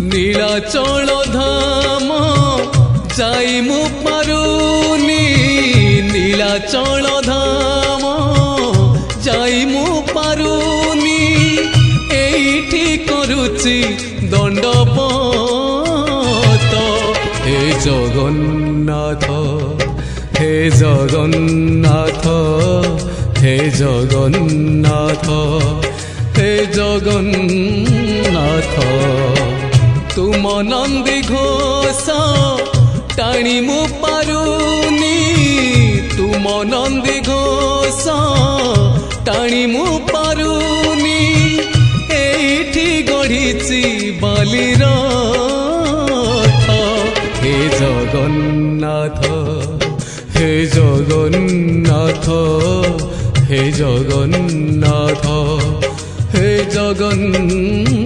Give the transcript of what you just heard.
নীলাচল ধাম যাই মু পারুনি নীলাচল ধাম যাই মু পারুনি এইটি করুচি দণ্ডপত হে জগন্নাথ হে জগন্নাথ হে জগন্নাথ হে জগন্নাথ তুম নন্দী ঘোষ টাণি মু পারুনি তুম নন্দী ঘোষ টাণি মু পারুনি এইটি গড়িছি বালির হে জগন্নাথ হে জগন্নাথ হে জগন্নাথ হে জগন্নাথ।